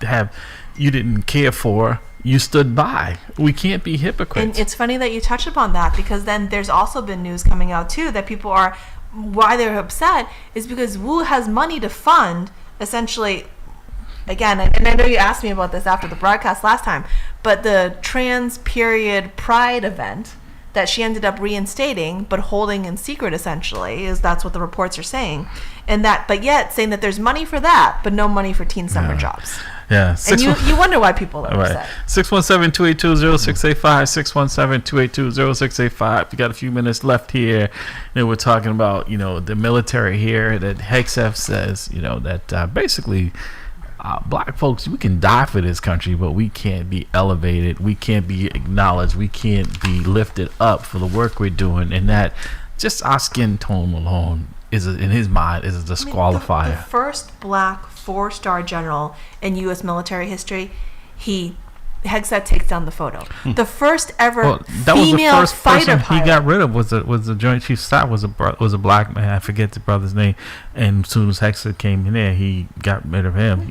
care for, you stood by. We can't be hypocrites. And it's funny that you touched upon that, because then there's also been news coming out too that people are, why they're upset is because Wu has money to fund essentially, again, and I know you asked me about this after the broadcast last time, but the trans period pride event that she ended up reinstating but holding in secret, essentially, that's what the reports are saying, but yet saying that there's money for that but no money for teen summer jobs. Yeah. And you wonder why people are upset. 617-282-0685, 617-282-0685. We got a few minutes left here, and we're talking about the military here. That Hegseth says that basically black folks, we can die for this country, but we can't be elevated, we can't be acknowledged, we can't be lifted up for the work we're doing, and that just our skin tone alone is in his mind is a disqualifier. The first black 4-star general in U.S. military history, Hegseth takes down the photo. The first ever female fighter pilot he got rid of was the Joint Chiefs of Staff was a black man. I forget the brother's name. And as soon as Hegseth came in there, he got rid of him.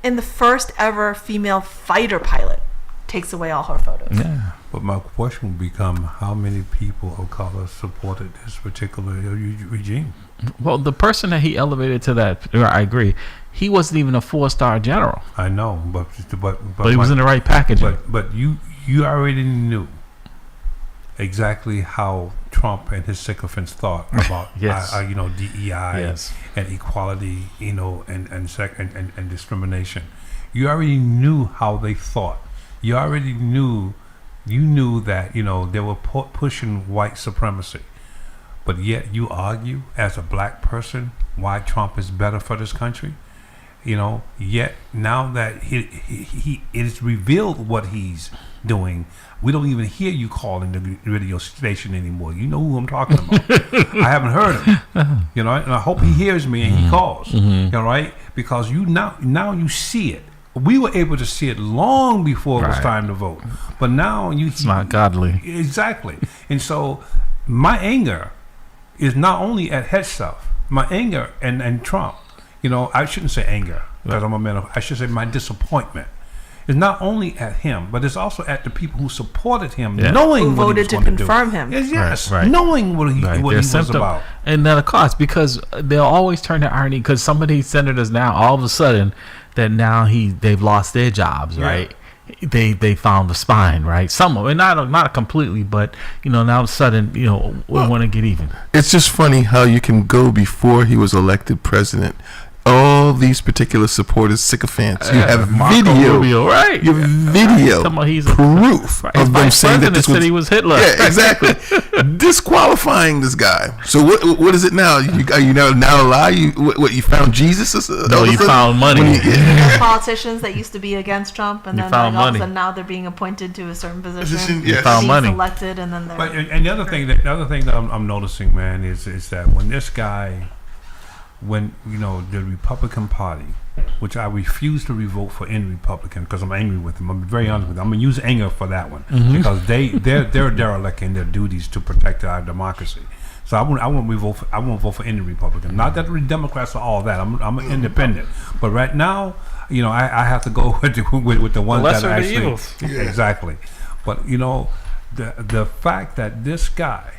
And the first ever female fighter pilot takes away all her photos. Yeah. But my question would become, how many people of color supported this particular regime? Well, the person that he elevated to that, I agree. He wasn't even a 4-star general. I know, but he was in the right packaging. But you already knew exactly how Trump and his sycophants thought about DEI and equality, and discrimination. You already knew how they thought. You already knew. You knew that they were pushing white supremacy. But yet you argue as a black person why Trump is better for this country. Yet now that he it is revealed what he's doing, we don't even hear you calling the radio station anymore. You know who I'm talking about. I haven't heard him. And I hope he hears me and he calls. Right? Because now you see it. we were able to see it long before it was Right. time to vote. But now It's not godly. Exactly. And so my anger is not only at Hegseth, my anger and Trump. You know, I shouldn't say anger because I'm a man. I should say my disappointment is not only at him, but it's also at the people who supported him, knowing Who what voted he was to going confirm do. him. Yes, Right. knowing what he Right. what Their he was symptom- about. And that of course, because they'll always turn to irony. Because some of these senators now, all of a sudden, that now they've lost their jobs, Yeah. right? They found the spine, right? Some of it, not completely, but now all of a sudden, we want to get even. It's just funny how you can go before he was elected president. All these particular supporters, sycophants. You have Marco video, Rubio, right? You have video Talking about he's a- proof Right. His of them vice saying that president this said was he was Hitler. Yeah, exactly. Disqualifying this guy. So what is it now? Are you now lie? You found Jesus? No, you found money. Those politicians that used to be against Trump, and You then found all of a money. sudden now they're being appointed to a certain position. Position, You yes. found being money. selected, and then they're. But and the other thing that I'm noticing, man, is that when this guy, when the Republican Party, which I refuse to revote for any Republican because I'm angry with them. I'm very honest with them. I'm gonna use anger for that one because they're derelict in their duties to protect our democracy. So I won't vote for any Republican. Not that the Democrats are all that. I'm an independent. But right now, I have to go with the ones lesser that of the actually evils. exactly. But the fact that this guy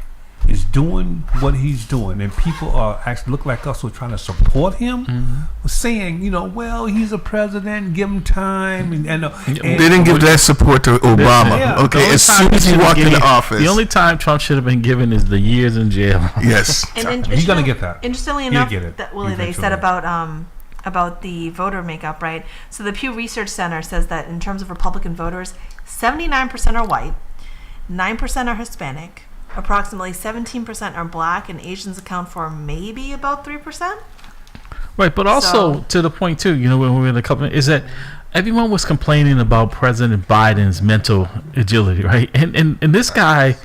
is doing what he's doing, and people are actually look like us who are trying to support him, saying, well, he's a president, give him time, and They didn't give that support to Obama. Yeah. The Okay, only as time soon he as he should've walked into gave- office. The only time Trump should have been given is the years in jail. Yes. And You're gonna get that. Interestingly You'll enough, get it that Willie, they said eventually. about the voter makeup, right? So the Pew Research Center says that in terms of Republican voters, 79% are white, 9% are Hispanic, approximately 17% are black, and Asians account for maybe about 3%. Right, but also So- to the point too, when we were in the couple, is that everyone was complaining about President Biden's mental agility, right? And this guy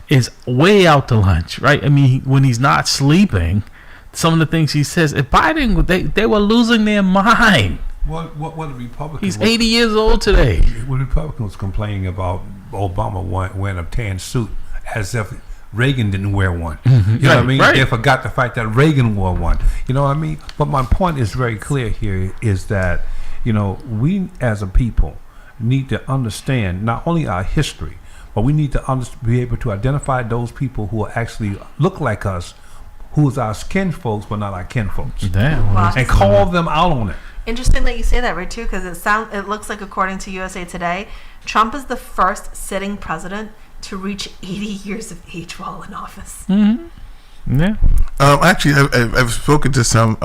is way out to lunch, right? I mean, when he's not sleeping, some of the things he says, if Biden, they were losing their mind. what the Republicans? He's 80 years old today. What the Republicans complaining about Obama wearing a tan suit as if Reagan didn't wear one. You know what I Right, mean? right. They forgot the fact that Reagan wore one. You know what I mean? But my point is very clear here is that, we as a people need to understand not only our history, but we need to be able to identify those people who actually look like us, who's our skin folks, but not our kin folks. Damn. Wow. And call them out on it. Interesting that you say that, right? Too, because it looks like, according to USA Today, Trump is the first sitting president to reach 80 years of age while in office. Yeah. Actually, I've spoken to some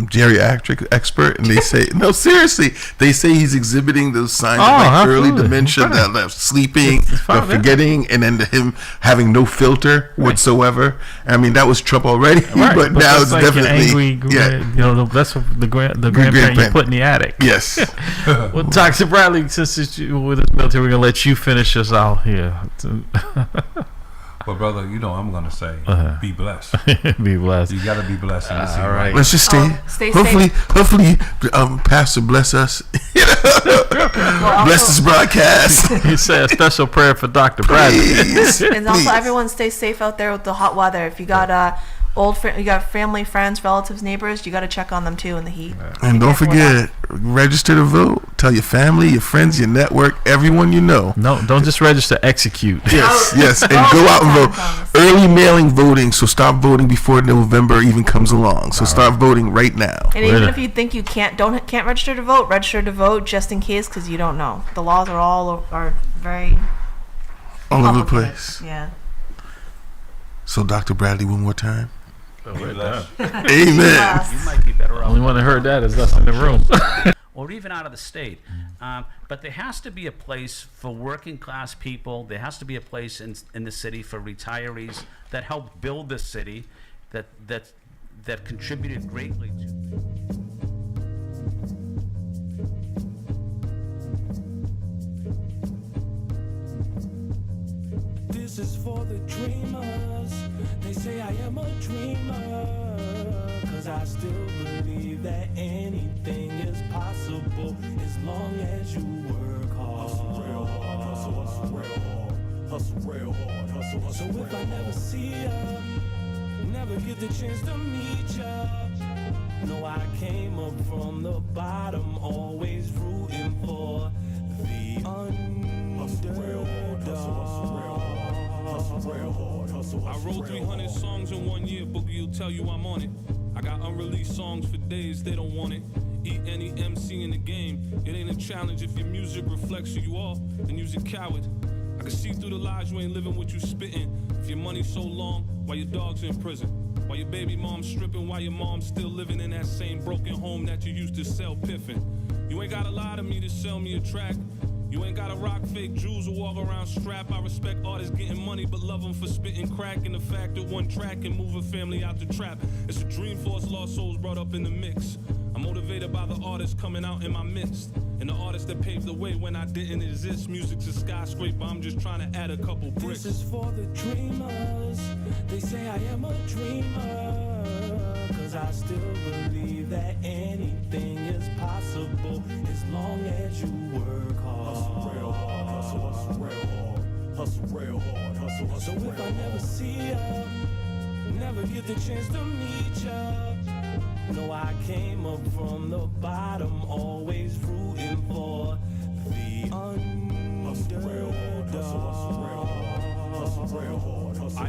geriatric expert, and they say, no, seriously, they say he's exhibiting those signs of early absolutely. dementia, Right. that sleeping, It's fine, the forgetting, and then him having no filter whatsoever. I mean, that was Trump already, Right. but now that's it's like an definitely angry, yeah. that's what the grandparent you put in the attic. Yes. Well, Dr. Bradley, since you're with us military, we're gonna let you finish us out here. But brother, I'm gonna say, be blessed. Be blessed. You gotta be blessed in this All right. Let's just stay. Stay Hopefully, Pastor bless us. Bless this broadcast. He said a special prayer for Dr. Bradley. Please. And also, Please. everyone stay safe out there with the hot weather. If you got you got family, friends, relatives, neighbors, you got to check on them too in the heat. And don't forget, register to vote. Tell your family, your friends, your network, everyone you know. No, don't just register, execute. Yes, and go out and vote. Early mailing voting, so start voting before November even comes along. So start voting right now. And even if you think you can't register to vote just in case, because you don't know. The laws are very All over the complicated. place. Yeah. So, Dr. Bradley, one more time. Amen. Yes. might be better off. Only one that heard that is us in the room. Or even out of the state. But there has to be a place for working class people. There has to be a place in the city for retirees that helped build this city, that contributed greatly to. This is for the dreamers. They say I am a dreamer, 'cause I still believe that anything is possible as long as you work hard. Hustle real hard, hustle real hard. Hustle real hard, hustle so if I never see ya, never get the chance to meet ya, no, I came up from the bottom, always rooting for the underdog. I wrote 300 songs in 1 year, Boogie will tell you I'm on it. I got unreleased songs for days, they don't want it. Eat any MC in the game, it ain't a challenge if your music reflects who you are, then you's a coward. I can see through the lies you ain't living what you spitting. If your money's so long, why your dog's in prison? Why your baby mom's stripping, why your mom's still living in that same broken home that you used to sell piffin'? You ain't gotta lie to me to sell me a track. You ain't gotta rock fake jewels or walk around strap. I respect artists getting money, but love them for spitting crack. And the fact that one track can move a family out the trap. It's a dream for us lost souls brought up in the mix. I'm motivated by the artists coming out in my midst. And the artists that paved the way when I didn't exist. Music's a skyscraper, I'm just trying to add a couple bricks. This is for the dreamers. They say I am a dreamer, 'cause I still believe that anything is possible as long as you work hard. Hustle real hard, hustle real hard. Hustle real hard, hustle so if I never see ya, never get the chance to meet ya, no, I came up from the bottom, always rooting for the underdog. I